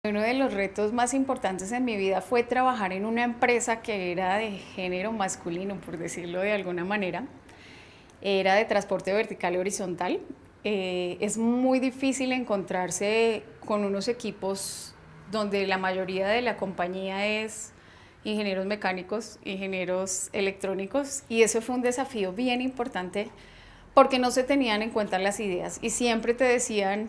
Uno de los retos más importantes en mi vida fue trabajar en una empresa que era de género masculino, por decirlo de alguna manera. Era de transporte vertical y horizontal. Es muy difícil encontrarse con unos equipos donde la mayoría de la compañía es ingenieros mecánicos, ingenieros electrónicos, y eso fue un desafío bien importante porque no se tenían en cuenta las ideas y siempre te decían: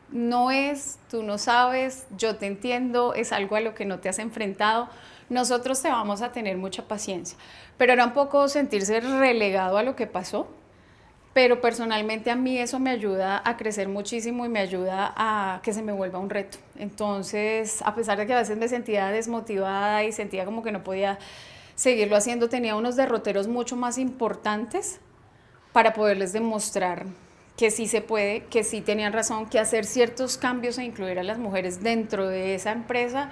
no es, tú no sabes, yo te entiendo, es algo a lo que no te has enfrentado, nosotros te vamos a tener mucha paciencia. Pero era un poco sentirse relegado a lo que pasó, pero personalmente a mí eso me ayuda a crecer muchísimo y me ayuda a que se me vuelva un reto. Entonces, a pesar de que a veces me sentía desmotivada y sentía como que no podía seguirlo haciendo, tenía unos derroteros mucho más importantes para poderles demostrar que sí se puede, que sí tenían razón, que hacer ciertos cambios e incluir a las mujeres dentro de esa empresa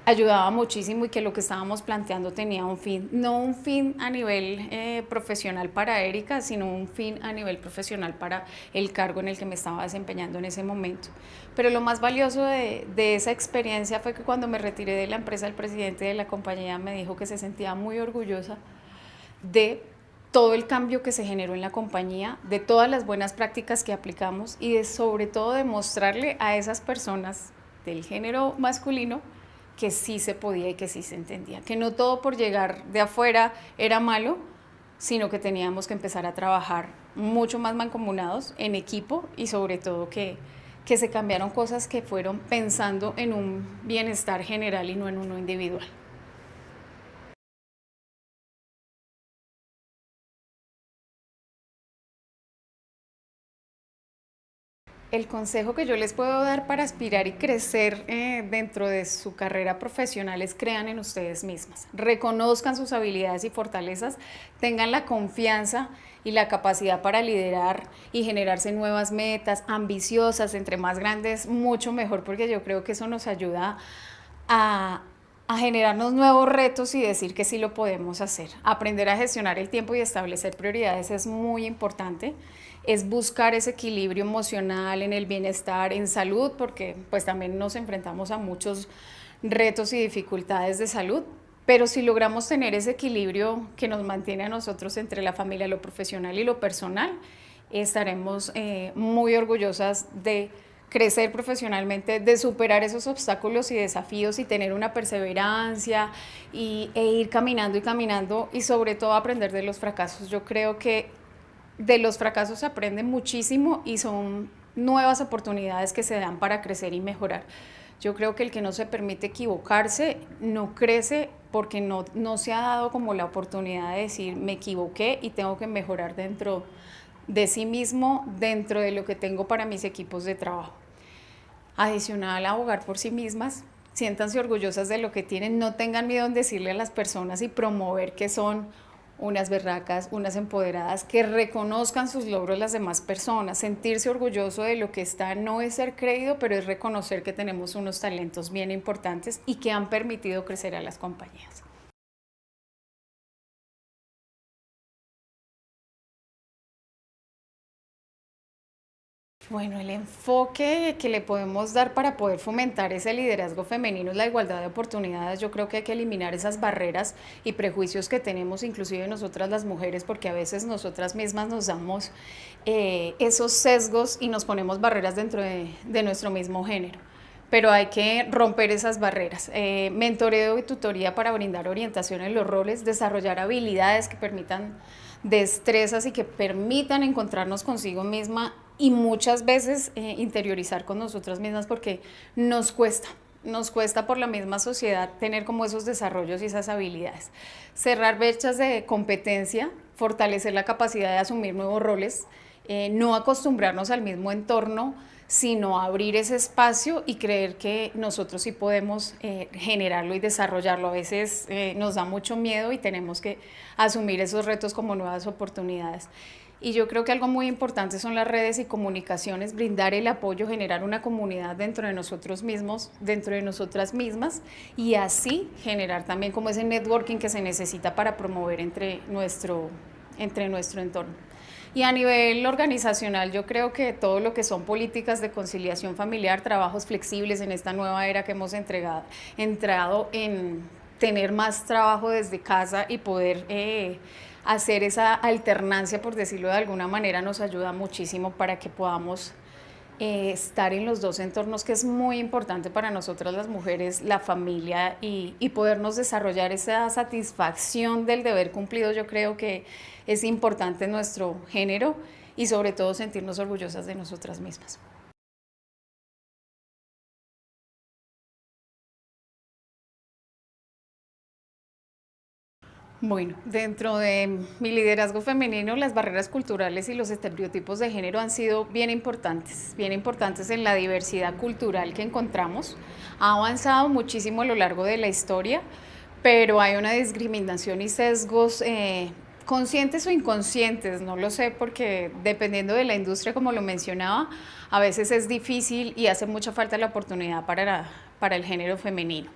ayudaba muchísimo y que lo que estábamos planteando tenía un fin, no un fin a nivel profesional para Erika, sino un fin a nivel profesional para el cargo en el que me estaba desempeñando en ese momento. Pero lo más valioso de esa experiencia fue que cuando me retiré de la empresa, el presidente de la compañía me dijo que se sentía muy orgullosa de todo el cambio que se generó en la compañía, de todas las buenas prácticas que aplicamos y de sobre todo demostrarle a esas personas del género masculino que sí se podía y que sí se entendía, que no todo por llegar de afuera era malo, sino que teníamos que empezar a trabajar mucho más mancomunados, en equipo, y sobre todo que se cambiaron cosas que fueron pensando en un bienestar general y no en uno individual. El consejo que yo les puedo dar para aspirar y crecer dentro de su carrera profesional es: crean en ustedes mismas, reconozcan sus habilidades y fortalezas, tengan la confianza y la capacidad para liderar y generarse nuevas metas ambiciosas, entre más grandes, mucho mejor, porque yo creo que eso nos ayuda a, a generarnos nuevos retos y decir que sí lo podemos hacer. Aprender a gestionar el tiempo y establecer prioridades es muy importante. Es buscar ese equilibrio emocional en el bienestar, en salud, porque pues también nos enfrentamos a muchos retos y dificultades de salud. Pero si logramos tener ese equilibrio que nos mantiene a nosotros entre la familia, lo profesional y lo personal, estaremos muy orgullosas de crecer profesionalmente, de superar esos obstáculos y desafíos y tener una perseverancia e ir caminando y caminando, y sobre todo aprender de los fracasos. Yo creo que de los fracasos se aprende muchísimo y son nuevas oportunidades que se dan para crecer y mejorar. Yo creo que el que no se permite equivocarse no crece, porque no se ha dado como la oportunidad de decir: me equivoqué y tengo que mejorar dentro de sí mismo, dentro de lo que tengo para mis equipos de trabajo. Adicional, abogar por sí mismas, siéntanse orgullosas de lo que tienen, no tengan miedo en decirle a las personas y promover que son unas berracas, unas empoderadas, que reconozcan sus logros las demás personas. Sentirse orgulloso de lo que está no es ser creído, pero es reconocer que tenemos unos talentos bien importantes y que han permitido crecer a las compañías. Bueno, el enfoque que le podemos dar para poder fomentar ese liderazgo femenino es la igualdad de oportunidades. Yo creo que hay que eliminar esas barreras y prejuicios que tenemos, inclusive nosotras las mujeres, porque a veces nosotras mismas nos damos esos sesgos y nos ponemos barreras dentro de nuestro mismo género. Pero hay que romper esas barreras. Mentoreo y tutoría para brindar orientación en los roles, desarrollar habilidades que permitan destrezas y que permitan encontrarnos consigo misma, y muchas veces interiorizar con nosotras mismas, porque nos cuesta por la misma sociedad tener como esos desarrollos y esas habilidades. Cerrar brechas de competencia, fortalecer la capacidad de asumir nuevos roles, no acostumbrarnos al mismo entorno, sino abrir ese espacio y creer que nosotros sí podemos generarlo y desarrollarlo. A veces nos da mucho miedo y tenemos que asumir esos retos como nuevas oportunidades. Y yo creo que algo muy importante son las redes y comunicaciones, brindar el apoyo, generar una comunidad dentro de nosotros mismos, dentro de nosotras mismas, y así generar también como ese networking que se necesita para promover entre nuestro entorno. Y a nivel organizacional, yo creo que todo lo que son políticas de conciliación familiar, trabajos flexibles en esta nueva era que hemos entrado en tener más trabajo desde casa y poder hacer esa alternancia, por decirlo de alguna manera, nos ayuda muchísimo para que podamos estar en los dos entornos, que es muy importante para nosotras las mujeres, la familia y podernos desarrollar esa satisfacción del deber cumplido. Yo creo que es importante en nuestro género y sobre todo sentirnos orgullosas de nosotras mismas. Bueno, dentro de mi liderazgo femenino, las barreras culturales y los estereotipos de género han sido bien importantes en la diversidad cultural que encontramos. Ha avanzado muchísimo a lo largo de la historia, pero hay una discriminación y sesgos conscientes o inconscientes, no lo sé, porque dependiendo de la industria, como lo mencionaba, a veces es difícil y hace mucha falta la oportunidad para el género femenino.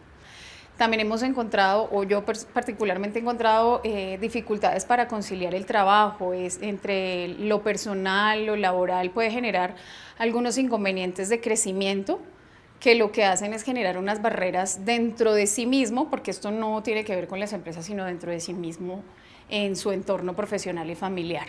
También hemos encontrado, o yo particularmente he encontrado, dificultades para conciliar el trabajo, entre lo personal, lo laboral, puede generar algunos inconvenientes de crecimiento que lo que hacen es generar unas barreras dentro de sí mismo, porque esto no tiene que ver con las empresas, sino dentro de sí mismo en su entorno profesional y familiar.